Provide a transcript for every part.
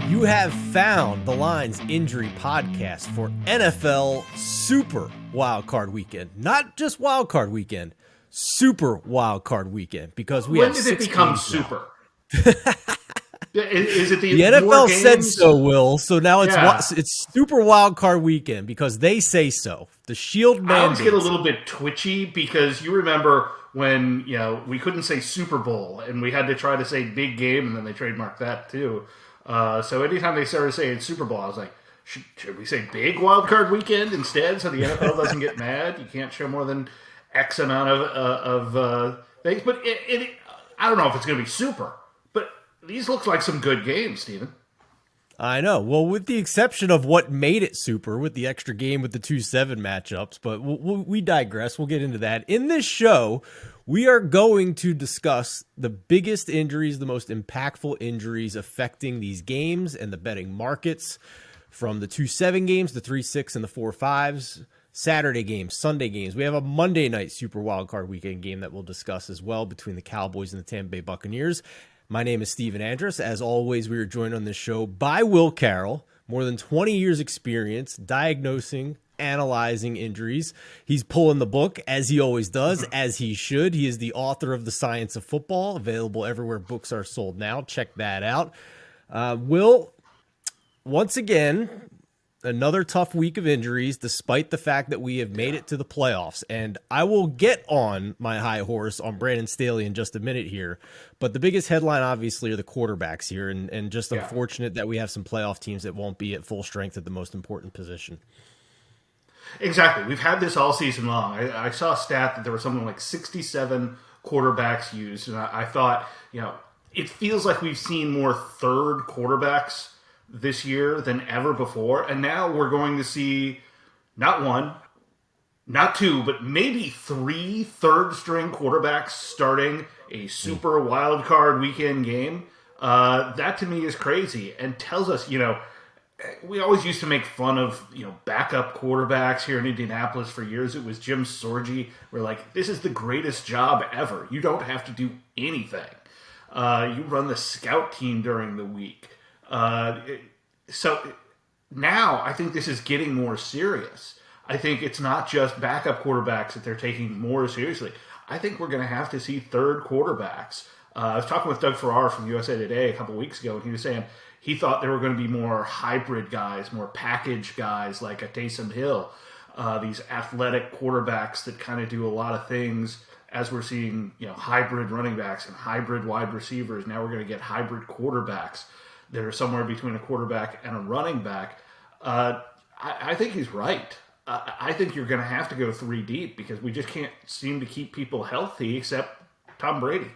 You have found the Lines Injury Podcast for NFL Super Wildcard Weekend. Not just Wildcard Weekend, Super Wildcard Weekend, because we when have did 6 it become games now. super? Is it The NFL said so, Will. So now it's Super Wildcard Weekend because they say so. The Shield mandates. I always get a little bit twitchy because you remember when we couldn't say Super Bowl and we had to try to say big game, and then they trademarked that too. So anytime they started saying Super Bowl, I was like, should we say big Wildcard Weekend instead, so the NFL doesn't get mad? You can't show more than X amount of things, but I don't know if it's going to be super. These look like some good games, Steven. I know. Well, with the exception of what made it super, with the extra game with the 2-7 matchups, but we digress. We'll get into that. In this show, we are going to discuss the biggest injuries, the most impactful injuries affecting these games and the betting markets, from the 2-7 games, the 3-6 and the 4-5s, Saturday games, Sunday games. We have a Monday night Super Wildcard Weekend game that we'll discuss as well between the Cowboys and the Tampa Bay Buccaneers. My name is Steven Andress. As always, we are joined on this show by Will Carroll, more than 20 years experience diagnosing, analyzing injuries. He's pulling the book, as he always does, as he should. He is the author of The Science of Football, available everywhere books are sold now. Check that out. Will, once again, another tough week of injuries, despite the fact that we have made it to the playoffs. And I will get on my high horse on Brandon Staley in just a minute here. But the biggest headline, obviously, are the quarterbacks here. And just unfortunate that we have some playoff teams that won't be at full strength at the most important position. Exactly. We've had this all season long. I saw a stat that there were something like 67 quarterbacks used. And I thought, it feels like we've seen more third quarterbacks this year than ever before, and now we're going to see not one, not two, but maybe 3 third-string quarterbacks starting a Super Wild Card Weekend game. That to me is crazy and tells us, we always used to make fun of backup quarterbacks here in Indianapolis for years. It was Jim Sorgi. We're like, this is the greatest job ever. You don't have to do anything. You run the scout team during the week. So now I think this is getting more serious. I think it's not just backup quarterbacks that they're taking more seriously. I think we're going to have to see third quarterbacks. I was talking with Doug Farrar from USA Today a couple weeks ago, and he was saying he thought there were going to be more hybrid guys, more package guys like a Taysom Hill, these athletic quarterbacks that kind of do a lot of things, as we're seeing hybrid running backs and hybrid wide receivers. Now we're going to get hybrid quarterbacks that are somewhere between a quarterback and a running back. I think he's right. I think you're going to have to go 3 deep because we just can't seem to keep people healthy except Tom Brady.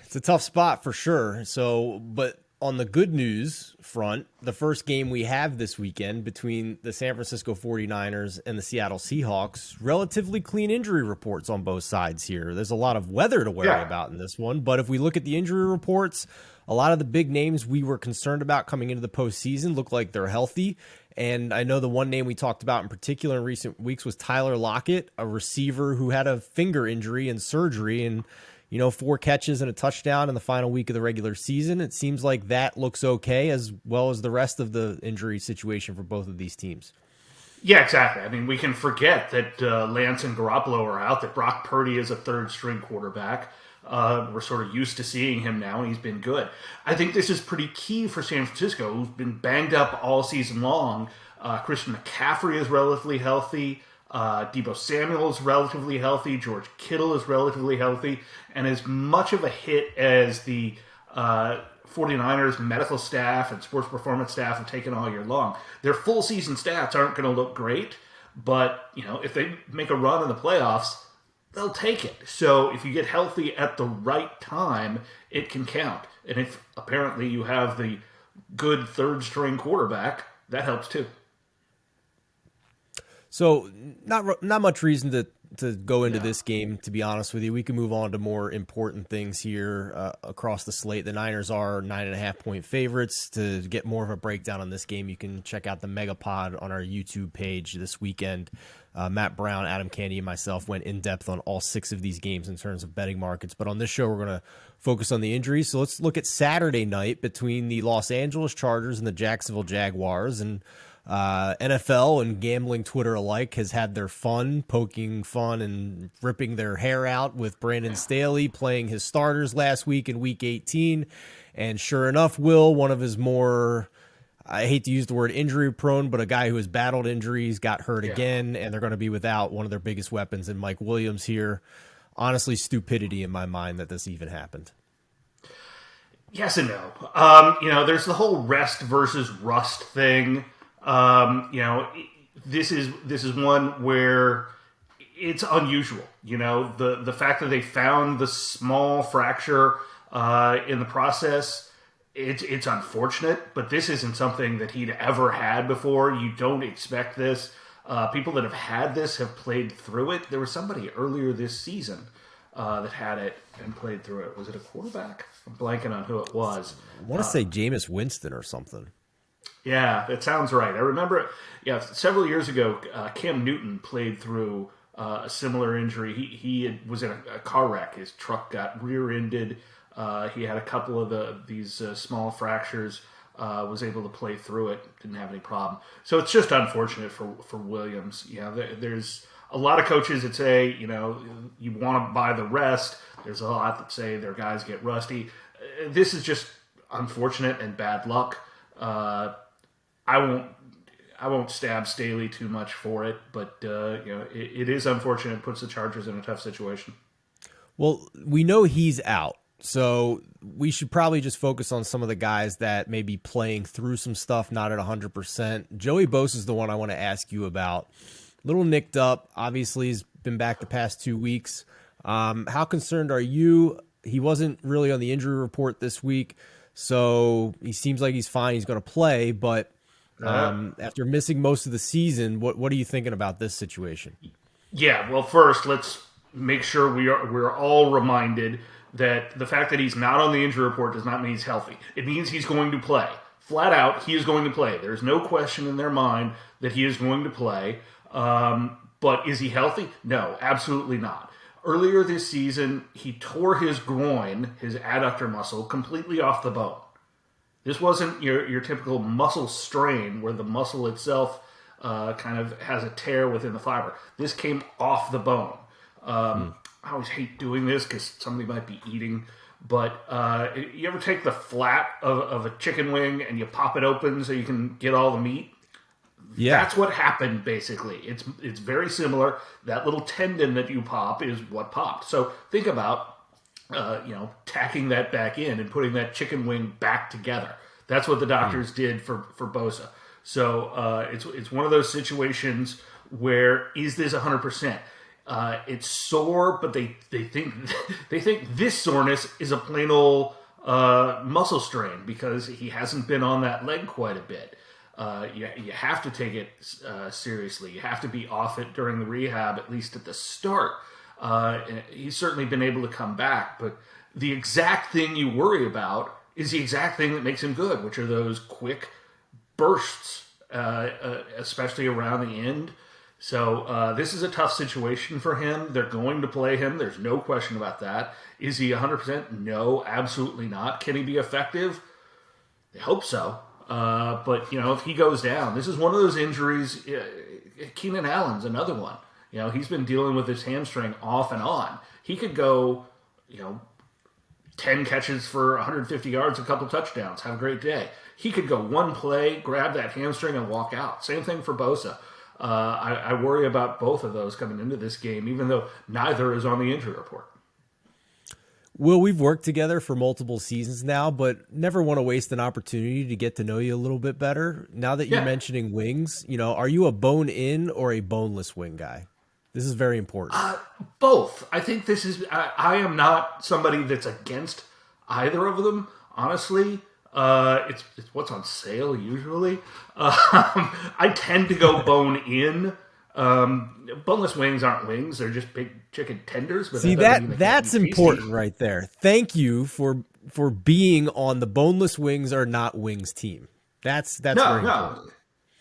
It's a tough spot for sure. So, but on the good news front, the first game we have this weekend between the San Francisco 49ers and the Seattle Seahawks, relatively clean injury reports on both sides here. There's a lot of weather to worry about in this one, but if we look at the injury reports, a lot of the big names we were concerned about coming into the postseason look like they're healthy. And I know the one name we talked about in particular in recent weeks was Tyler Lockett, a receiver who had a finger injury and surgery, and 4 catches and a touchdown in the final week of the regular season. It seems like that looks okay, as well as the rest of the injury situation for both of these teams. Yeah, exactly. I mean, we can forget that Lance and Garoppolo are out, that Brock Purdy is a third-string quarterback. We're sort of used to seeing him now, and he's been good. I think this is pretty key for San Francisco, who's been banged up all season long. Christian McCaffrey is relatively healthy. Deebo Samuel is relatively healthy. George Kittle is relatively healthy. And as much of a hit as the 49ers medical staff and sports performance staff have taken all year long, their full season stats aren't going to look great. But, if they make a run in the playoffs, they'll take it. So if you get healthy at the right time, it can count. And if apparently you have the good third-string quarterback, that helps too. So not much reason to go into this game, to be honest with you. We can move on to more important things here across the slate. The Niners are 9.5-point favorites. To get more of a breakdown on this game, you can check out the Megapod on our YouTube page this weekend. Matt Brown, Adam Candy, and myself went in depth on all 6 of these games in terms of betting markets. But on this show, we're going to focus on the injuries. So let's look at Saturday night between the Los Angeles Chargers and the Jacksonville Jaguars. And NFL and gambling Twitter alike has had their fun, poking fun and ripping their hair out with Brandon Staley playing his starters last week in Week 18. And sure enough, one of his more, I hate to use the word injury prone, but a guy who has battled injuries, got hurt again, and they're going to be without one of their biggest weapons in Mike Williams here. Honestly, stupidity in my mind that this even happened. Yes and no. There's the whole rest versus rust thing. This is one where it's unusual. The fact that they found the small fracture in the process, it's unfortunate, but this isn't something that he'd ever had before. You don't expect this. People that have had this have played through it. There was somebody earlier this season that had it and played through it. Was it a quarterback? I'm blanking on who it was. I want to say Jameis Winston or something. Yeah, that sounds right. I remember, several years ago, Cam Newton played through a similar injury. He was in a car wreck. His truck got rear-ended. He had a couple of these small fractures, was able to play through it, didn't have any problem. So it's just unfortunate for Williams. There's a lot of coaches that say, you want to buy the rest. There's a lot that say their guys get rusty. This is just unfortunate and bad luck. I won't stab Staley too much for it, but it is unfortunate. It puts the Chargers in a tough situation. Well, we know he's out. So we should probably just focus on some of the guys that may be playing through some stuff, not at 100%. Joey Bosa is the one I want to ask you about. A little nicked up. Obviously, he's been back the past 2 weeks. How concerned are you? He wasn't really on the injury report this week, so he seems like he's fine. He's going to play, but after missing most of the season, what are you thinking about this situation? Yeah, well, first, let's make sure we're all reminded that the fact that he's not on the injury report does not mean he's healthy. It means he's going to play. Flat out, he is going to play. There's no question in their mind that he is going to play. But is he healthy? No, absolutely not. Earlier this season, he tore his groin, his adductor muscle, completely off the bone. This wasn't your typical muscle strain where the muscle itself kind of has a tear within the fiber. This came off the bone. I always hate doing this because somebody might be eating, but you ever take the flat of a chicken wing and you pop it open so you can get all the meat? Yeah. That's what happened, basically. It's very similar. That little tendon that you pop is what popped. So think about, tacking that back in and putting that chicken wing back together. That's what the doctors did for Bosa. So it's one of those situations where, is this 100%? It's sore, but they think this soreness is a plain old muscle strain because he hasn't been on that leg quite a bit. You have to take it seriously. You have to be off it during the rehab, at least at the start. He's certainly been able to come back, but the exact thing you worry about is the exact thing that makes him good, which are those quick bursts, especially around the end. So this is a tough situation for him. They're going to play him. There's no question about that. Is he 100%? No, absolutely not. Can he be effective? I hope so. But, if he goes down, this is one of those injuries. Keenan Allen's another one. He's been dealing with his hamstring off and on. He could go, 10 catches for 150 yards, a couple touchdowns, have a great day. He could go one play, grab that hamstring, and walk out. Same thing for Bosa. I worry about both of those coming into this game, even though neither is on the injury report. Will, we've worked together for multiple seasons now, but never want to waste an opportunity to get to know you a little bit better. Now that you're mentioning wings, are you a bone-in or a boneless wing guy? This is very important. Both. I think this is... I am not somebody that's against either of them, honestly. It's what's on sale usually. I tend to go bone-in. Boneless wings aren't wings; they're just big chicken tenders. But see that's important right there. Thank you for being on the boneless wings are not wings team. That's very important.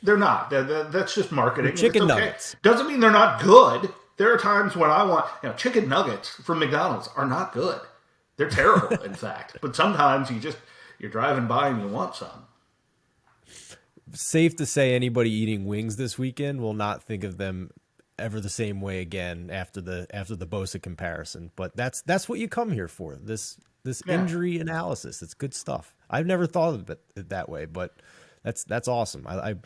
They're not. That's just marketing. They're chicken it's okay. nuggets. Doesn't mean they're not good. There are times when I want, chicken nuggets from McDonald's are not good. They're terrible, in fact. But sometimes you're driving by and you want some. Safe to say anybody eating wings this weekend will not think of them ever the same way again after the Bosa comparison. But that's what you come here for. This injury analysis. It's good stuff. I've never thought of it that way, but that's awesome. I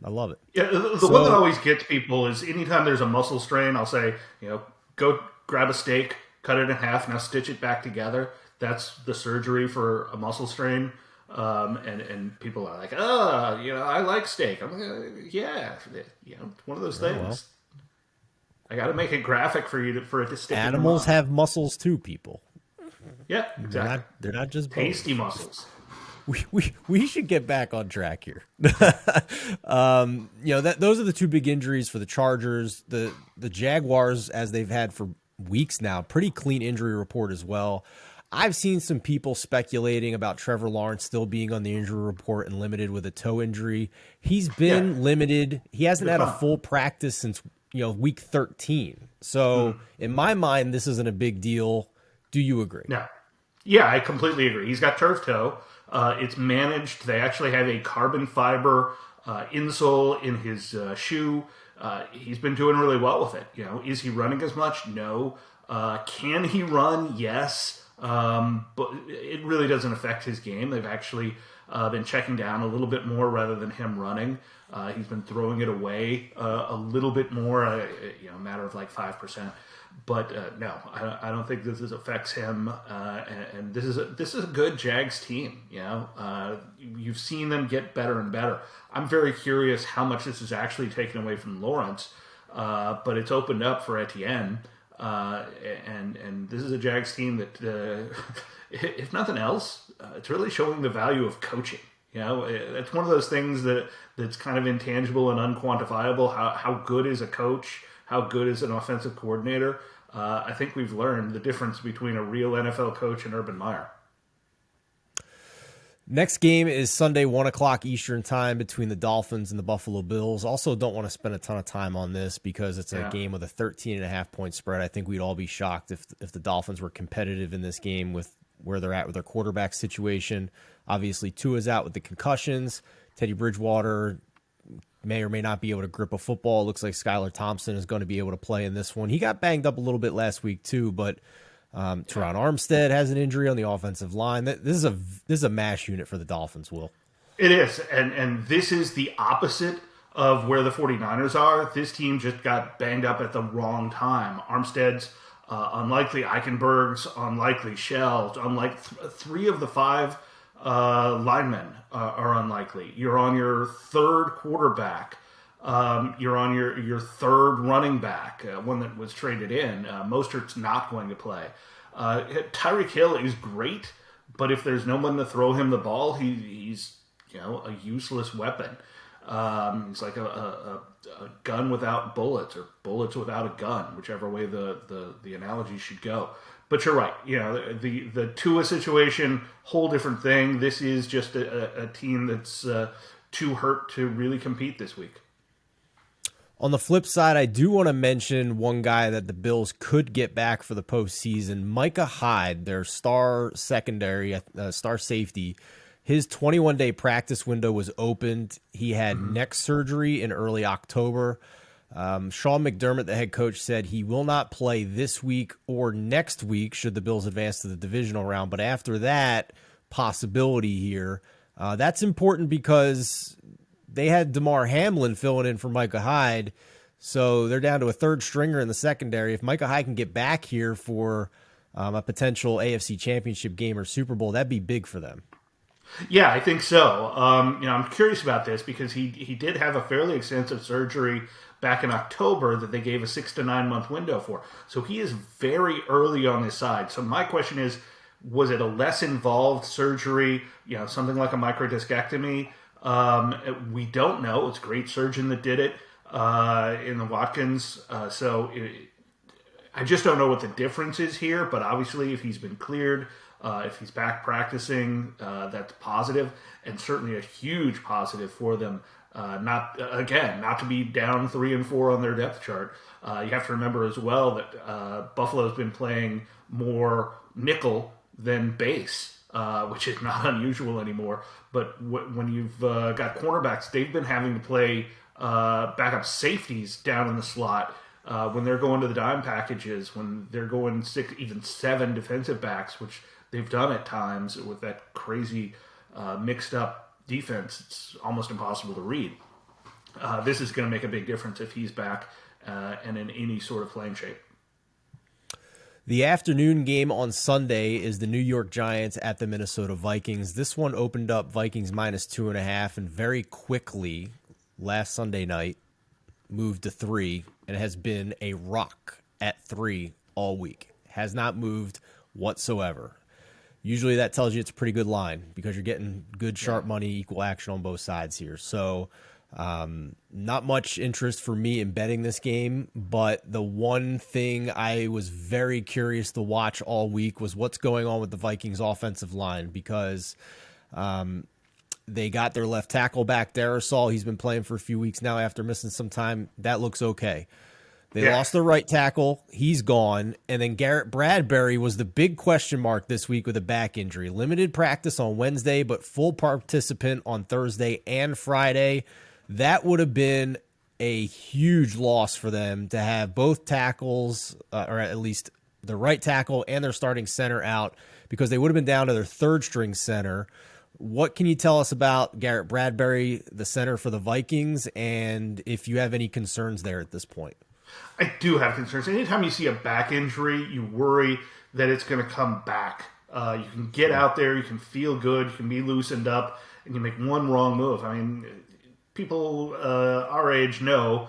love it. Yeah, the one that always gets people is anytime there's a muscle strain, I'll say, go grab a steak, cut it in half, now stitch it back together. That's the surgery for a muscle strain. And people are like, I like steak. I'm like, yeah, it's one of those things. Well. I got to make it graphic for it to stick. Animals have muscles too, people. Yeah, exactly. They're not just tasty muscles. We should get back on track here. Those are the two big injuries for the Chargers. The Jaguars, as they've had for weeks now, pretty clean injury report as well. I've seen some people speculating about Trevor Lawrence still being on the injury report and limited with a toe injury. He's been limited. He hasn't had a full practice since week 13. So in my mind, this isn't a big deal. Do you agree? No. Yeah, I completely agree. He's got turf toe. It's managed. They actually have a carbon fiber insole in his shoe. He's been doing really well with it. Is he running as much? No. Can he run? Yes. But it really doesn't affect his game. They've actually been checking down a little bit more rather than him running. He's been throwing it away a little bit more, a matter of like 5%. But no, I don't think this affects him. And this is a good Jags team. You've seen them get better and better. I'm very curious how much this is actually taken away from Lawrence, but it's opened up for Etienne. And this is a Jags team that, if nothing else, it's really showing the value of coaching. It's one of those things that's kind of intangible and unquantifiable. How good is a coach? How good is an offensive coordinator? I think we've learned the difference between a real NFL coach and Urban Meyer. Next game is Sunday, 1 o'clock Eastern time between the Dolphins and the Buffalo Bills. Also don't want to spend a ton of time on this because it's a game with a 13.5 point spread. I think we'd all be shocked if the Dolphins were competitive in this game with where they're at with their quarterback situation. Obviously, Tua's out with the concussions. Teddy Bridgewater may or may not be able to grip a football. It looks like Skylar Thompson is going to be able to play in this one. He got banged up a little bit last week too, but Teron Armstead has an injury on the offensive line. This is a mash unit for the Dolphins, Will. It is, and this is the opposite of where the 49ers are. This team just got banged up at the wrong time. Armstead's unlikely, Eichenberg's unlikely, Shell's unlike 3 of the 5 linemen are unlikely. You're on your third quarterback. You're on your third running back, one that was traded in. Mostert's not going to play. Tyreek Hill is great, but if there's no one to throw him the ball, he's a useless weapon. He's like a gun without bullets, or bullets without a gun, whichever way the analogy should go. But you're right. The Tua situation, whole different thing. This is just a team that's too hurt to really compete this week. On the flip side, I do want to mention one guy that the Bills could get back for the postseason. Micah Hyde, their star secondary, star safety. His 21-day practice window was opened. He had neck surgery in early October. Sean McDermott, the head coach, said he will not play this week or next week should the Bills advance to the divisional round. But after that possibility here, that's important because they had Damar Hamlin filling in for Micah Hyde. So they're down to a third stringer in the secondary. If Micah Hyde can get back here for a potential AFC Championship game or Super Bowl, that'd be big for them. Yeah, I think so. I'm curious about this because he did have a fairly extensive surgery back in October that they gave a 6 to 9 month window for. So he is very early on his side. So my question is, was it a less involved surgery, something like a microdiscectomy? We don't know. It's a great surgeon that did it in the Watkins. I just don't know what the difference is here. But obviously, if he's been cleared, if he's back practicing, that's positive, and certainly a huge positive for them Not to be down 3 and 4 on their depth chart. You have to remember as well that Buffalo's been playing more nickel than base, which is not unusual anymore. But when you've got cornerbacks, they've been having to play backup safeties down in the slot when they're going to the dime packages, when they're going 6, even 7 defensive backs, which they've done at times with that crazy mixed up defense. It's almost impossible to read. This is going to make a big difference if he's back and in any sort of playing shape. The afternoon game on Sunday is the New York Giants at the Minnesota Vikings. This one opened up Vikings -2.5 and very quickly last Sunday night moved to 3 and has been a rock at 3 all week. Has not moved whatsoever. Usually that tells you it's a pretty good line because you're getting good, sharp money, equal action on both sides here. So not much interest for me in betting this game, but the one thing I was very curious to watch all week was what's going on with the Vikings offensive line because they got their left tackle back, Darrisaw. He's been playing for a few weeks now after missing some time. That looks okay. They lost their right tackle. He's gone. And then Garrett Bradbury was the big question mark this week with a back injury. Limited practice on Wednesday, but full participant on Thursday and Friday. That would have been a huge loss for them to have both tackles, or at least the right tackle and their starting center out because they would have been down to their third string center. What can you tell us about Garrett Bradbury, the center for the Vikings, and if you have any concerns there at this point? I do have concerns. Anytime you see a back injury, you worry that it's going to come back. You can get out there, you can feel good, you can be loosened up, and you make one wrong move. I mean, people our age know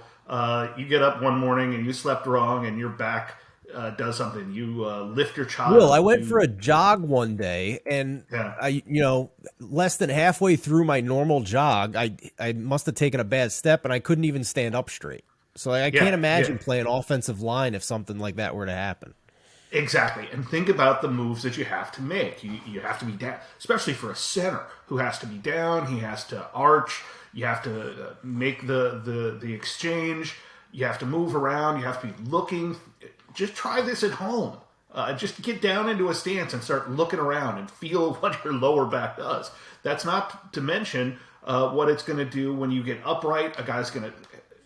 you get up one morning and you slept wrong and your back does something. You lift your child. Will, I went for a jog one day, and I, less than halfway through my normal jog, I must have taken a bad step, and I couldn't even stand up straight. So I can't imagine playing offensive line if something like that were to happen. Exactly. And think about the moves that you have to make. You have to be down, especially for a center who has to be down. He has to arch. You have to make the exchange. You have to move around. You have to be looking. Just try this at home. Just get down into a stance and start looking around and feel what your lower back does. That's not to mention what it's going to do when you get upright. A guy's going to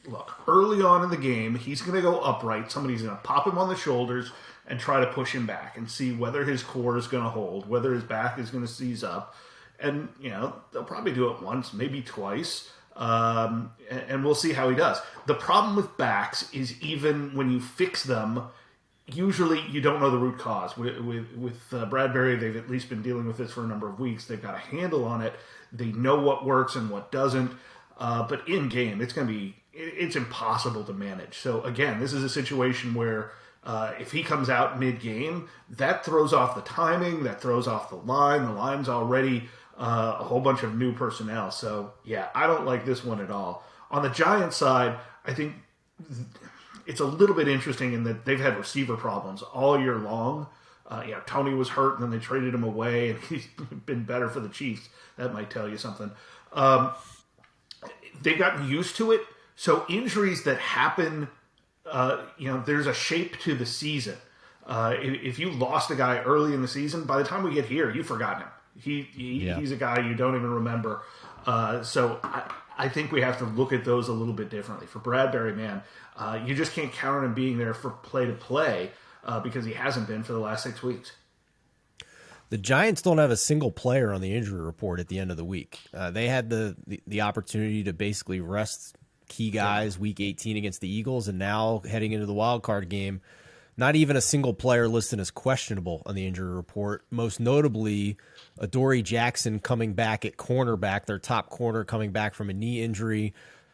look early on in the game. He's going to go upright. Somebody's going to pop him on the shoulders and try to push him back and see whether his core is going to hold, whether his back is going to seize up. And, they'll probably do it once, maybe twice. And we'll see how he does. The problem with backs is even when you fix them, usually you don't know the root cause. With Bradbury, they've at least been dealing with this for a number of weeks. They've got a handle on it. They know what works and what doesn't. But in game, it's impossible to manage. So again, this is a situation where if he comes out mid-game, that throws off the timing, that throws off the line. The line's already a whole bunch of new personnel. So, yeah, I don't like this one at all. On the Giants side, I think it's a little bit interesting in that they've had receiver problems all year long. Tony was hurt, and then they traded him away, and he's been better for the Chiefs. That might tell you something. They've gotten used to it. So injuries that happen, there's a shape to the season. If you lost a guy early in the season, by the time we get here, you've forgotten him. He's a guy you don't even remember. So I think we have to look at those a little bit differently. For Bradbury, man, you just can't count on him being there for play to play because he hasn't been for the last 6 weeks. The Giants don't have a single player on the injury report at the end of the week. They had the opportunity to basically rest key guys week 18 against the Eagles, and now heading into the wild card game, not even a single player listed as questionable on the injury report. Most notably, Adoree Jackson coming back at cornerback, their top corner coming back from a knee injury.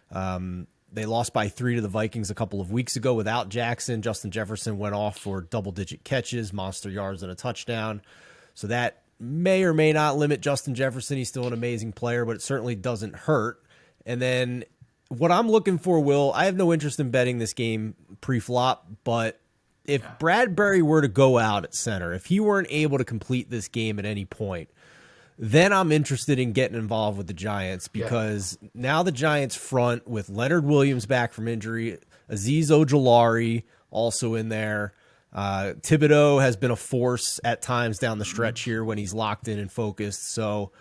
They lost by 3 to the Vikings a couple of weeks ago without Jackson. Justin Jefferson went off for double-digit catches, monster yards, and a touchdown. So that may or may not limit Justin Jefferson. He's still an amazing player, but it certainly doesn't hurt. And then what I'm looking for, Will, I have no interest in betting this game pre-flop, but if Bradbury were to go out at center, if he weren't able to complete this game at any point, then I'm interested in getting involved with the Giants because now the Giants front with Leonard Williams back from injury, Azeez Ojulari also in there. Thibodeau has been a force at times down the stretch here when he's locked in and focused. So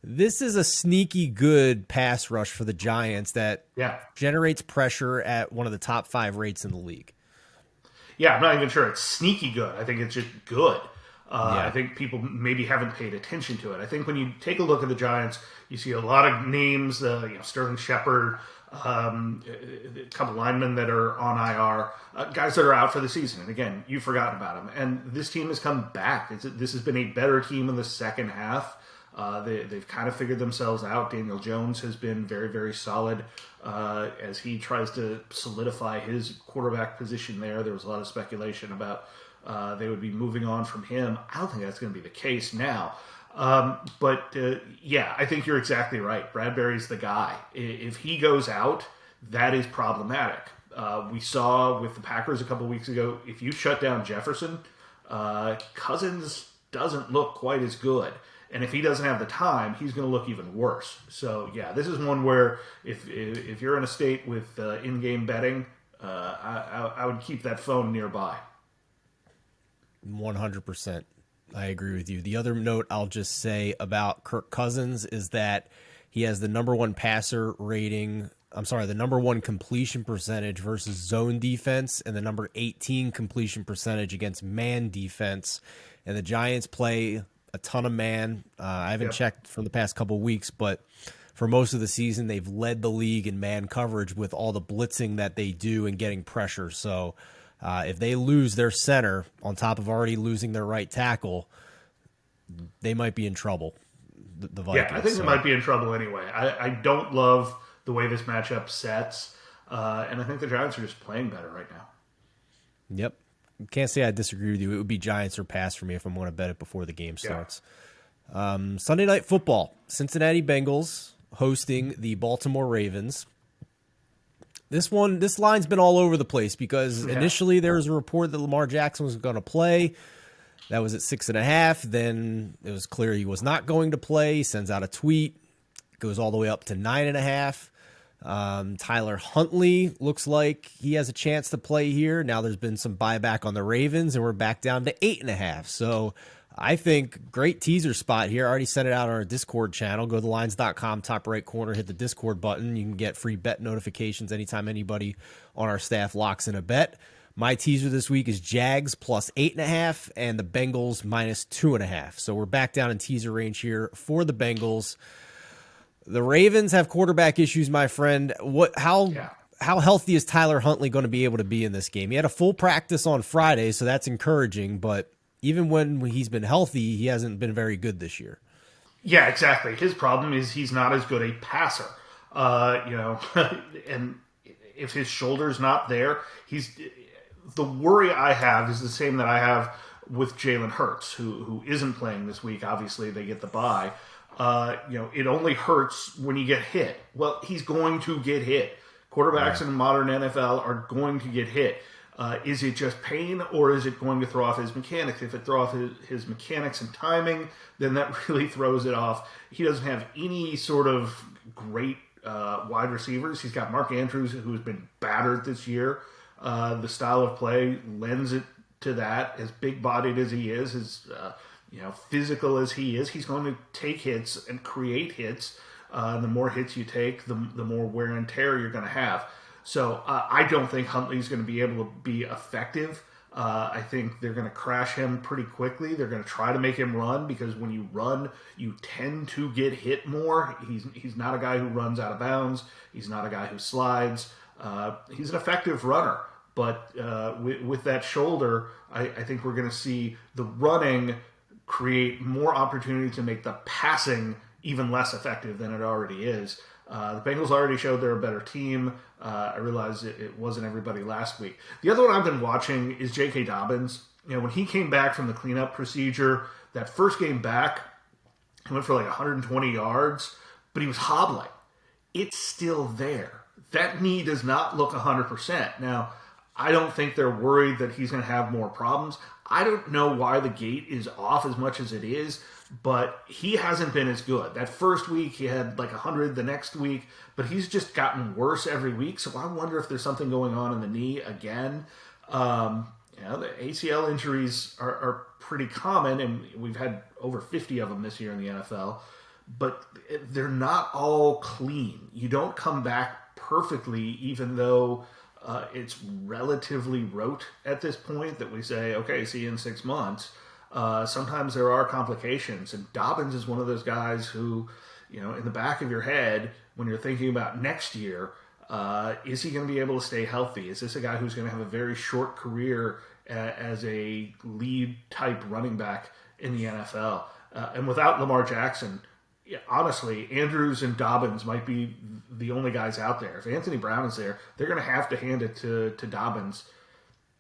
this is a sneaky good pass rush for the Giants that generates pressure at one of the top 5 rates in the league. Yeah, I'm not even sure it's sneaky good. I think it's just good. I think people maybe haven't paid attention to it. I think when you take a look at the Giants, you see a lot of names, Sterling Shepard, a couple linemen that are on IR, guys that are out for the season. And again, you've forgotten about them. And this team has come back. This has been a better team in the second half. They've kind of figured themselves out. Daniel Jones has been very, very solid as he tries to solidify his quarterback position there. There was a lot of speculation about they would be moving on from him. I don't think that's going to be the case now. But I think you're exactly right. Bradbury's the guy. If he goes out, that is problematic. We saw with the Packers a couple weeks ago, if you shut down Jefferson, Cousins doesn't look quite as good. And if he doesn't have the time, he's going to look even worse. So, this is one where if you're in a state with in-game betting, I would keep that phone nearby. 100%. I agree with you. The other note I'll just say about Kirk Cousins is that he has the number 1 passer rating. The number 1 completion percentage versus zone defense and the number 18 completion percentage against man defense. And the Giants play a ton of man. I haven't checked from the past couple of weeks, but for most of the season, they've led the league in man coverage with all the blitzing that they do and getting pressure. So if they lose their center on top of already losing their right tackle, they might be in trouble. The Vikings. I think they might be in trouble anyway. I don't love the way this matchup sets, and I think the Giants are just playing better right now. Yep. Can't say I disagree with you. It would be Giants or pass for me if I'm going to bet it before the game starts. Sunday Night Football. Cincinnati Bengals hosting the Baltimore Ravens. This line's been all over the place because initially there was a report that Lamar Jackson was going to play. That was at 6.5. Then it was clear he was not going to play. He sends out a tweet. Goes all the way up to 9.5. Tyler Huntley looks like he has a chance to play here. Now there's been some buyback on the Ravens, and we're back down to 8.5. So I think great teaser spot here. I already sent it out on our Discord channel. Go to thelines.com, top right corner, hit the Discord button. You can get free bet notifications anytime anybody on our staff locks in a bet. My teaser this week is Jags plus 8.5 and the Bengals minus 2.5. So we're back down in teaser range here for the Bengals. The Ravens have quarterback issues, my friend. How healthy is Tyler Huntley going to be able to be in this game? He had a full practice on Friday, so that's encouraging, but even when he's been healthy, he hasn't been very good this year. Yeah, exactly. His problem is he's not as good a passer. And if his shoulder's not there, the worry I have is the same that I have with Jalen Hurts, who isn't playing this week. Obviously, they get the bye. It only hurts when you get hit. Well, he's going to get hit. Quarterbacks in the modern NFL are going to get hit. Is it just pain, or is it going to throw off his mechanics? If it throws off his mechanics and timing, then that really throws it off. He doesn't have any sort of great wide receivers. He's got Mark Andrews, who's been battered this year. The style of play lends it to that. As big-bodied as he is, as physical as he is, he's going to take hits and create hits. The more hits you take, the more wear and tear you're going to have. So I don't think Huntley's going to be able to be effective. I think they're going to crash him pretty quickly. They're going to try to make him run because when you run, you tend to get hit more. He's not a guy who runs out of bounds. He's not a guy who slides. He's an effective runner. But with that shoulder, I think we're going to see the running create more opportunity to make the passing even less effective than it already is. The Bengals already showed they're a better team. I realized it wasn't everybody last week. The other one I've been watching is J.K. Dobbins. When he came back from the cleanup procedure, that first game back, he went for like 120 yards, but he was hobbling. It's still there. That knee does not look 100%. Now, I don't think they're worried that he's going to have more problems. I don't know why the gait is off as much as it is, but he hasn't been as good. That first week he had like 100, the next week, but he's just gotten worse every week. So I wonder if there's something going on in the knee again. The ACL injuries are pretty common, and we've had over 50 of them this year in the NFL, but they're not all clean. You don't come back perfectly, even though it's relatively rote at this point that we say, okay, see you in 6 months. Sometimes there are complications, and Dobbins is one of those guys who, in the back of your head, when you're thinking about next year, is he going to be able to stay healthy? Is this a guy who's going to have a very short career as a lead type running back in the NFL? And without Lamar Jackson, honestly, Andrews and Dobbins might be the only guys out there. If Anthony Brown is there, they're going to have to hand it to Dobbins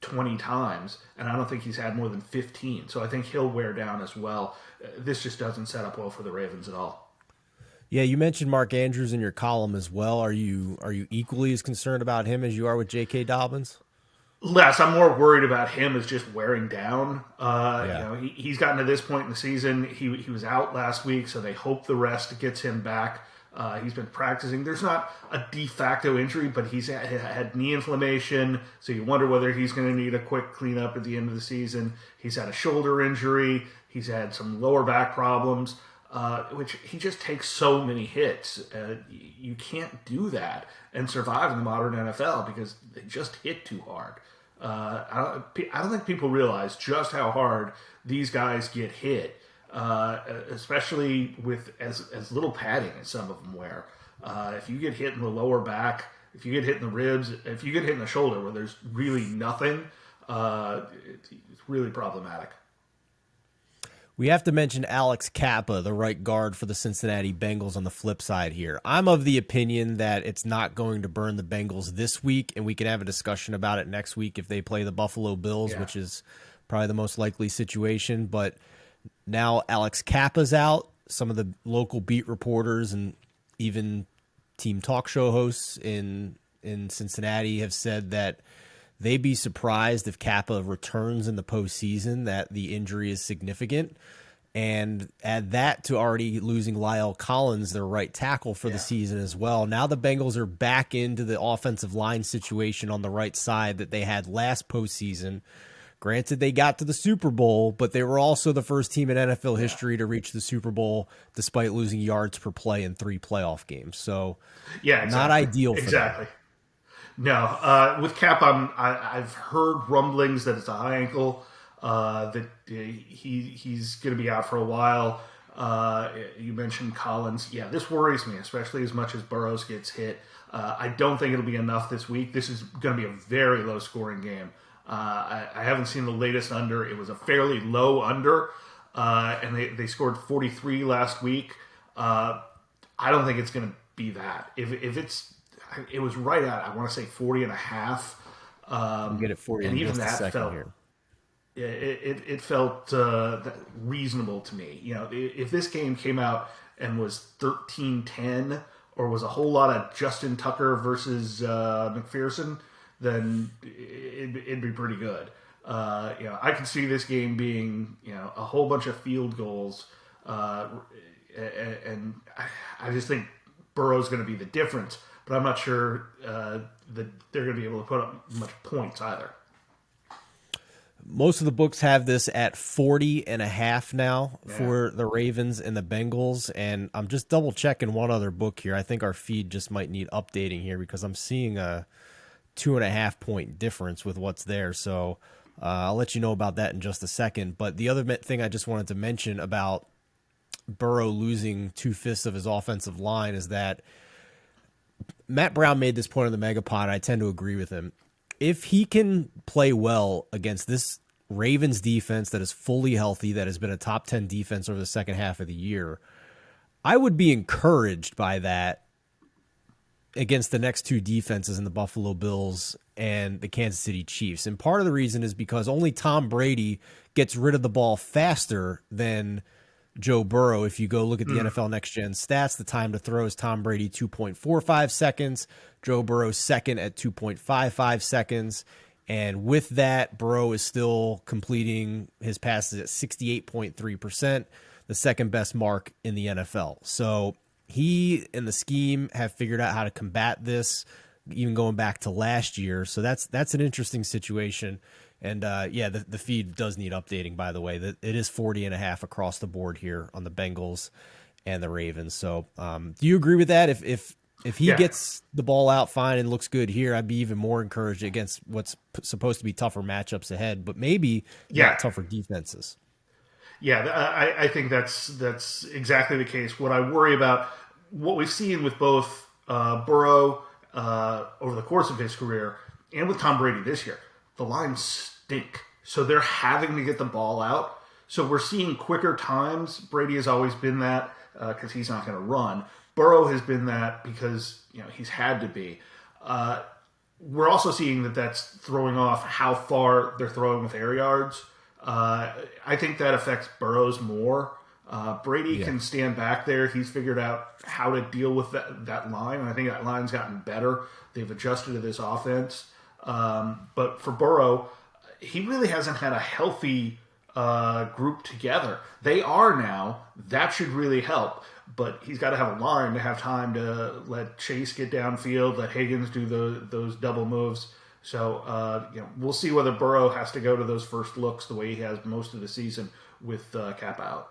20 times, and I don't think he's had more than 15. So I think he'll wear down as well. This just doesn't set up well for the Ravens at all. Yeah, you mentioned Mark Andrews in your column as well. Are you equally as concerned about him as you are with J.K. Dobbins? Less. I'm more worried about him as just wearing down. Yeah. He's gotten to this point in the season. He was out last week, so they hope the rest gets him back. He's been practicing. There's not a de facto injury, but he's had knee inflammation, so you wonder whether he's going to need a quick cleanup at the end of the season. He's had a shoulder injury. He's had some lower back problems, which he just takes so many hits. You can't do that and survive in the modern NFL because they just hit too hard. I don't think people realize just how hard these guys get hit. Especially with as little padding as some of them wear. If you get hit in the lower back, if you get hit in the ribs, if you get hit in the shoulder where there's really nothing, it's really problematic. We have to mention Alex Kappa, the right guard for the Cincinnati Bengals on the flip side here. I'm of the opinion that it's not going to burn the Bengals this week, and we can have a discussion about it next week if they play the Buffalo Bills, which is probably the most likely situation. But now Alex Kappa's out. Some of the local beat reporters and even team talk show hosts in Cincinnati have said that they'd be surprised if Kappa returns in the postseason, that the injury is significant. And add that to already losing Lyle Collins, their right tackle for the season as well. Now the Bengals are back into the offensive line situation on the right side that they had last postseason. Granted, they got to the Super Bowl, but they were also the first team in NFL history to reach the Super Bowl despite losing yards per play in 3 playoff games. So, not ideal for them. No, with Cap, I've heard rumblings that it's a high ankle, that he's going to be out for a while. You mentioned Collins. Yeah, this worries me, especially as much as Burrows gets hit. I don't think it'll be enough this week. This is going to be a very low-scoring game. I haven't seen the latest under. It was a fairly low under, and they scored 43 last week. I don't think it's going to be that. If it was right at, I want to say 40 and a half. Get it 40 and even that felt here. It felt reasonable to me. If this game came out and was 13-10 or was a whole lot of Justin Tucker versus McPherson, then it'd be pretty good. I can see this game being a whole bunch of field goals, and I just think Burrow's going to be the difference. But I'm not sure that they're going to be able to put up much points either. Most of the books have this at 40.5 now for the Ravens and the Bengals. And I'm just double checking one other book here. I think our feed just might need updating here because I'm seeing a 2.5 point difference with what's there. So I'll let you know about that in just a second. But the other thing I just wanted to mention about Burrow losing 2/5 of his offensive line is that Matt Brown made this point on the Megapod. I tend to agree with him. If he can play well against this Ravens defense that is fully healthy, that has been a top 10 defense over the second half of the year, I would be encouraged by that against the next 2 defenses in the Buffalo Bills and the Kansas City Chiefs. And part of the reason is because only Tom Brady gets rid of the ball faster than Joe Burrow. If you go look at the NFL Next Gen stats, the time to throw is Tom Brady 2.45 seconds, Joe Burrow second at 2.55 seconds. And with that, Burrow is still completing his passes at 68.3%. the second best mark in the NFL. So he and the scheme have figured out how to combat this, even going back to last year. So that's an interesting situation. And the feed does need updating, by the way. It is 40.5 across the board here on the Bengals and the Ravens. So do you agree with that? If he gets the ball out fine and looks good here, I'd be even more encouraged against what's supposed to be tougher matchups ahead, but maybe not tougher defenses. Yeah, I think that's exactly the case. What I worry about, what we've seen with both Burrow over the course of his career and with Tom Brady this year, the lines stink. So they're having to get the ball out. So we're seeing quicker times. Brady has always been that because he's not going to run. Burrow has been that because he's had to be. We're also seeing that's throwing off how far they're throwing with air yards. I think that affects Burrows more. Brady can stand back there. He's figured out how to deal with that line, and I think that line's gotten better. They've adjusted to this offense. But for Burrow, he really hasn't had a healthy group together. They are now. That should really help. But he's got to have a line to have time to let Chase get downfield, let Higgins do those double moves. So we'll see whether Burrow has to go to those first looks the way he has most of the season with Cap out.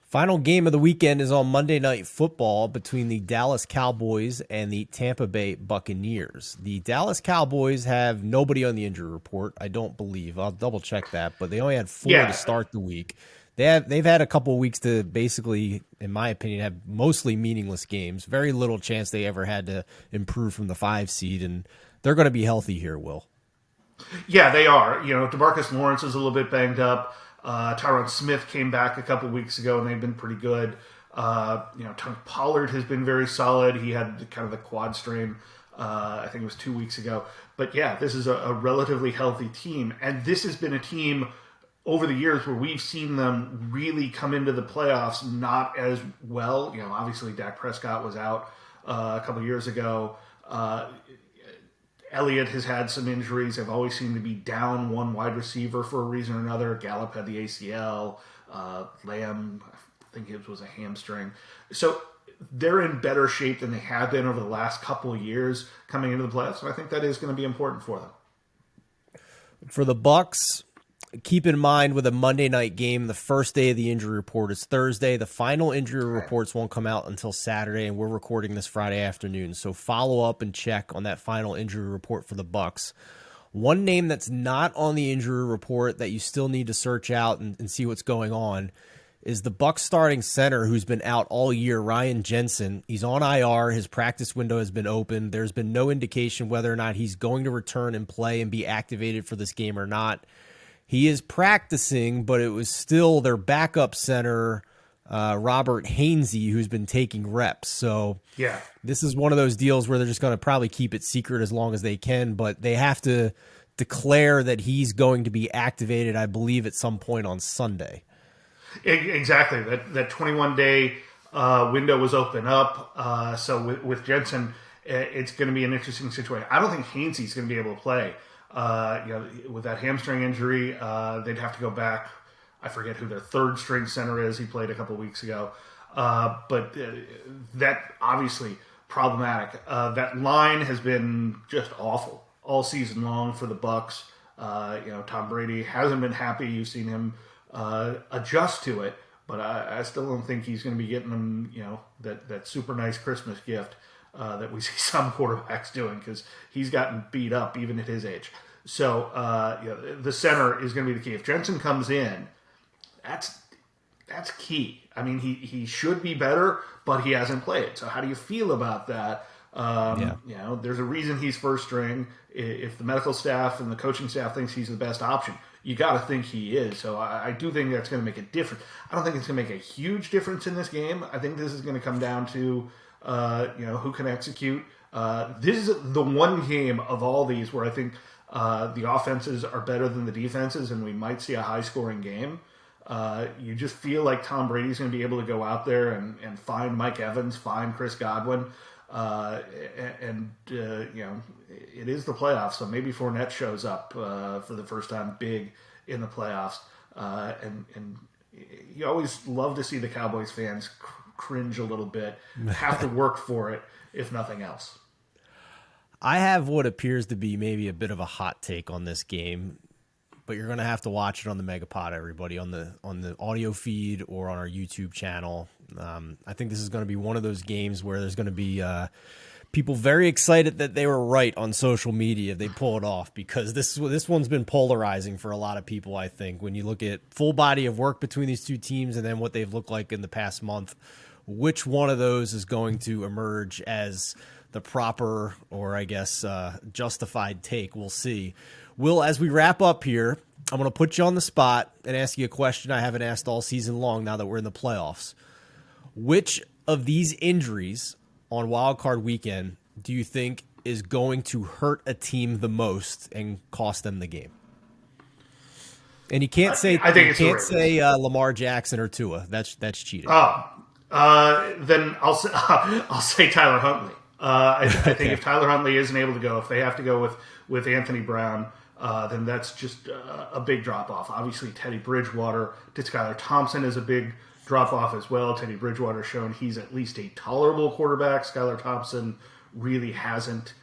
Final game of the weekend is on Monday Night Football between the Dallas Cowboys and the Tampa Bay Buccaneers. The Dallas Cowboys have nobody on the injury report, I don't believe. I'll double check that, but they only had 4 to start the week. They've had a couple of weeks to basically, in my opinion, have mostly meaningless games. Very little chance they ever had to improve from the 5 seed, and they're going to be healthy here, Will. Yeah, they are. DeMarcus Lawrence is a little bit banged up. Tyron Smith came back a couple weeks ago, and they've been pretty good. Tony Pollard has been very solid. He had kind of the quad strain, I think it was 2 weeks ago. But yeah, this is a relatively healthy team. And this has been a team over the years where we've seen them really come into the playoffs not as well. Obviously Dak Prescott was out a couple years ago. Elliott has had some injuries. They've always seemed to be down one wide receiver for a reason or another. Gallup had the ACL. Lamb, I think it was a hamstring. So they're in better shape than they have been over the last couple of years coming into the playoffs. So I think that is going to be important for them. For the Bucs, keep in mind with a Monday night game, the first day of the injury report is Thursday. The final injury reports won't come out until Saturday, and we're recording this Friday afternoon. So follow up and check on that final injury report for the Bucs. One name that's not on the injury report that you still need to search out and see what's going on is the Bucs starting center who's been out all year, Ryan Jensen. He's on IR. His practice window has been open. There's been no indication whether or not he's going to return and play and be activated for this game or not. He is practicing, but it was still their backup center, Robert Hainsey, who's been taking reps. So this is one of those deals where they're just going to probably keep it secret as long as they can, but they have to declare that he's going to be activated, I believe, at some point on Sunday. Exactly. That 21-day window was open up. So with Jensen, it's going to be an interesting situation. I don't think Hainsey's going to be able to play. With that hamstring injury, they'd have to go back. I forget who their third string center is. He played a couple weeks ago. But that obviously problematic. That line has been just awful all season long for the Bucs. Tom Brady hasn't been happy. You've seen him adjust to it, but I still don't think he's going to be getting them, that super nice Christmas gift that we see some quarterbacks doing, because he's gotten beat up even at his age. So the center is going to be the key. If Jensen comes in, that's key. I mean, he should be better, but he hasn't played. So how do you feel about that? There's a reason he's first string. If the medical staff and the coaching staff thinks he's the best option, you got to think he is. So I do think that's going to make a difference. I don't think it's going to make a huge difference in this game. I think this is going to come down to who can execute. This is the one game of all these where I think the offenses are better than the defenses, and we might see a high-scoring game. You just feel like Tom Brady's going to be able to go out there and find Mike Evans, find Chris Godwin, it is the playoffs, so maybe Fournette shows up for the first time big in the playoffs, and you always love to see the Cowboys fans cringe a little bit, have to work for it, if nothing else. I have what appears to be maybe a bit of a hot take on this game, but you're going to have to watch it on the Megapod, everybody, on the audio feed or on our YouTube channel. I think this is going to be one of those games where there's going to be people very excited that they were right on social media if they pull it off, because this one's been polarizing for a lot of people, I think. When you look at full body of work between these two teams and then what they've looked like in the past month, which one of those is going to emerge as the proper, or I guess justified take? We'll see. Will, as we wrap up here, I'm going to put you on the spot and ask you a question I haven't asked all season long now that we're in the playoffs. Which of these injuries on Wild Card Weekend do you think is going to hurt a team the most and cost them the game? And you can't say Lamar Jackson or Tua. That's cheating. Then I'll say Tyler Huntley. I think if Tyler Huntley isn't able to go, if they have to go with Anthony Brown, then that's just a big drop-off. Obviously, Teddy Bridgewater to Skylar Thompson is a big drop-off as well. Teddy Bridgewater shown he's at least a tolerable quarterback. Skylar Thompson really hasn't.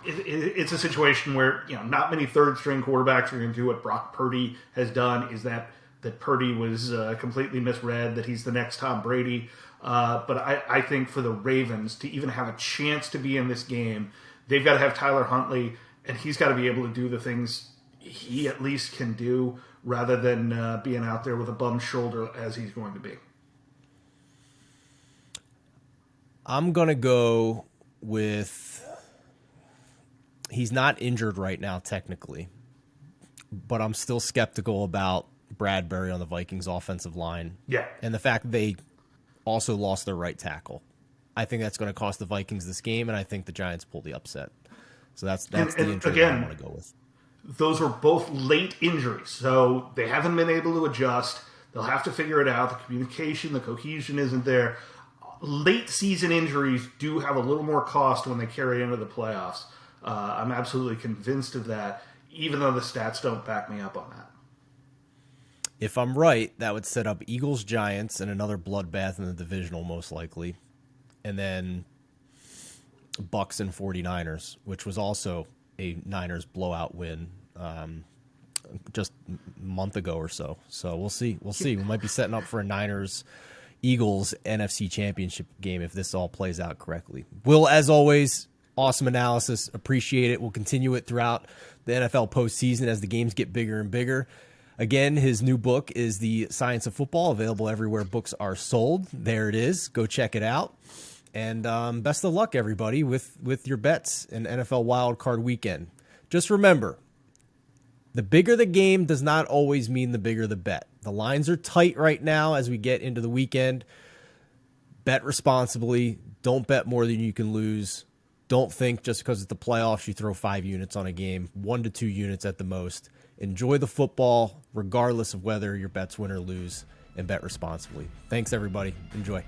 It's a situation where not many third-string quarterbacks are going to do what Brock Purdy has done. Is that Purdy was completely misread, that he's the next Tom Brady. But I think for the Ravens to even have a chance to be in this game, they've got to have Tyler Huntley, and he's got to be able to do the things he at least can do rather than being out there with a bum shoulder as he's going to be. I'm going to go with, he's not injured right now technically, but I'm still skeptical about Bradbury on the Vikings offensive line. Yeah. And the fact that they also lost their right tackle. I think that's going to cost the Vikings this game, and I think the Giants pull the upset. So that's the injury that I want to go with. Those were both late injuries, so they haven't been able to adjust. They'll have to figure it out. The communication, the cohesion isn't there. Late season injuries do have a little more cost when they carry into the playoffs. I'm absolutely convinced of that, even though the stats don't back me up on that. If I'm right, that would set up Eagles-Giants and another bloodbath in the divisional, most likely. And then Bucs and 49ers, which was also a Niners blowout win just a month ago or so. So we'll see. We might be setting up for a Niners-Eagles NFC Championship game if this all plays out correctly. Will, as always, awesome analysis. Appreciate it. We'll continue it throughout the NFL postseason as the games get bigger and bigger. Again, his new book is The Science of Football, available everywhere books are sold. There it is. Go check it out. And best of luck, everybody, with your bets in NFL Wild Card Weekend. Just remember, the bigger the game does not always mean the bigger the bet. The lines are tight right now as we get into the weekend. Bet responsibly. Don't bet more than you can lose. Don't think just because it's the playoffs you throw 5 units on a game, 1 to 2 units at the most. Enjoy the football, regardless of whether your bets win or lose, and bet responsibly. Thanks, everybody. Enjoy.